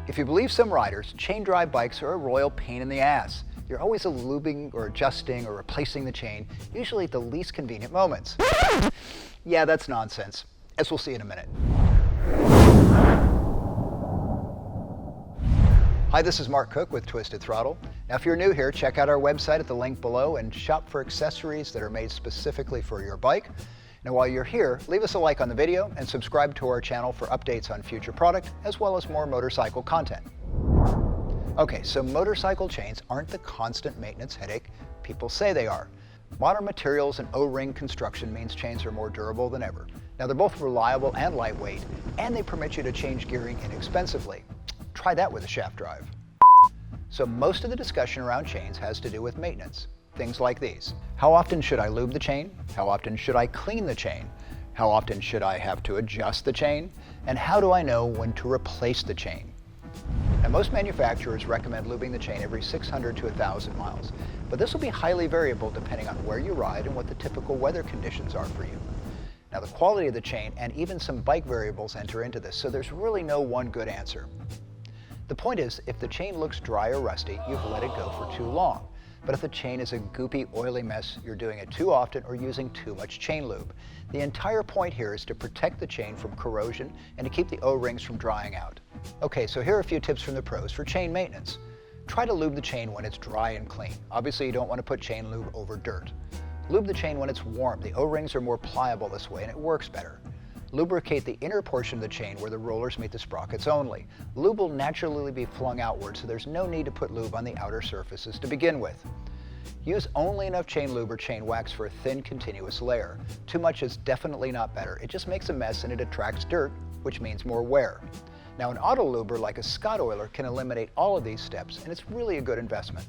If you believe some riders, chain drive bikes are a royal pain in the ass. You're always lubing or adjusting or replacing the chain, usually at the least convenient moments. Yeah, that's nonsense, as we'll see in a minute. Hi, this is Mark Cook with Twisted Throttle. Now, if you're new here, check out our website at the link below and shop for accessories that are made specifically for your bike. Now, while you're here, leave us a like on the video and subscribe to our channel for updates on future product, as well as more motorcycle content. Okay, so motorcycle chains aren't the constant maintenance headache people say they are. Modern materials and O-ring construction means chains are more durable than ever. Now, they're both reliable and lightweight, and they permit you to change gearing inexpensively. Try that with a shaft drive. So most of the discussion around chains has to do with maintenance. Things like these. How often should I lube the chain? How often should I clean the chain? How often should I have to adjust the chain? And how do I know when to replace the chain? Now, most manufacturers recommend lubing the chain every 600 to 1,000 miles, but this will be highly variable depending on where you ride and what the typical weather conditions are for you. Now, the quality of the chain and even some bike variables enter into this, so there's really no one good answer. The point is, if the chain looks dry or rusty, you've let it go for too long. But if the chain is a goopy, oily mess, you're doing it too often or using too much chain lube. The entire point here is to protect the chain from corrosion and to keep the O-rings from drying out. Okay, so here are a few tips from the pros for chain maintenance. Try to lube the chain when it's dry and clean. Obviously, you don't want to put chain lube over dirt. Lube the chain when it's warm. The O-rings are more pliable this way and it works better. Lubricate the inner portion of the chain where the rollers meet the sprockets only. Lube will naturally be flung outward, so there's no need to put lube on the outer surfaces to begin with. Use only enough chain lube or chain wax for a thin, continuous layer. Too much is definitely not better. It just makes a mess and it attracts dirt, which means more wear. Now, an auto luber like a Scott oiler can eliminate all of these steps, and it's really a good investment.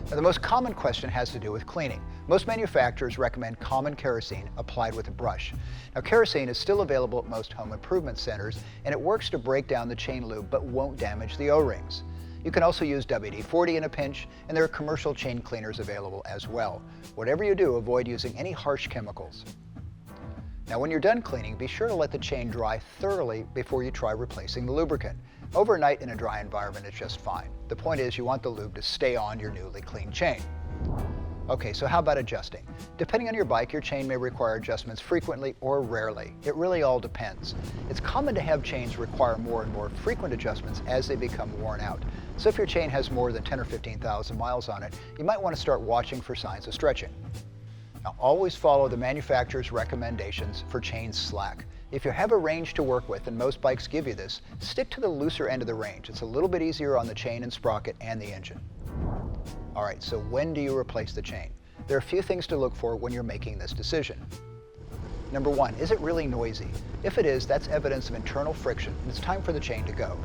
Now, the most common question has to do with cleaning. Most manufacturers recommend common kerosene applied with a brush. Now, kerosene is still available at most home improvement centers, and it works to break down the chain lube but won't damage the O-rings. You can also use WD-40 in a pinch, and there are commercial chain cleaners available as well. Whatever you do, avoid using any harsh chemicals. Now, when you're done cleaning, be sure to let the chain dry thoroughly before you try replacing the lubricant. Overnight in a dry environment is just fine. The point is you want the lube to stay on your newly cleaned chain. Okay, so how about adjusting? Depending on your bike, your chain may require adjustments frequently or rarely. It really all depends. It's common to have chains require more and more frequent adjustments as they become worn out. So if your chain has more than 10 or 15,000 miles on it, you might want to start watching for signs of stretching. Now, always follow the manufacturer's recommendations for chain slack. If you have a range to work with, and most bikes give you this, stick to the looser end of the range. It's a little bit easier on the chain and sprocket and the engine. All right, so when do you replace the chain? There are a few things to look for when you're making this decision. Number one, is it really noisy? If it is, that's evidence of internal friction, and it's time for the chain to go.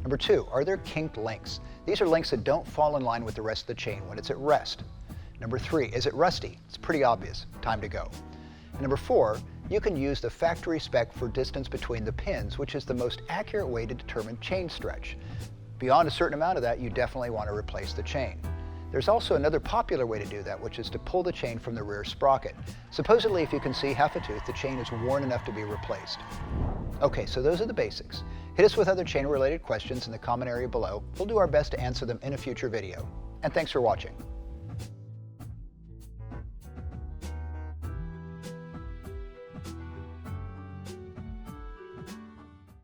Number two, are there kinked links? These are links that don't fall in line with the rest of the chain when it's at rest. Number three, is it rusty? It's pretty obvious, time to go. And number four, you can use the factory spec for distance between the pins, which is the most accurate way to determine chain stretch. Beyond a certain amount of that, you definitely want to replace the chain. There's also another popular way to do that, which is to pull the chain from the rear sprocket. Supposedly, if you can see half a tooth, the chain is worn enough to be replaced. Okay, so those are the basics. Hit us with other chain-related questions in the comment area below. We'll do our best to answer them in a future video. And thanks for watching.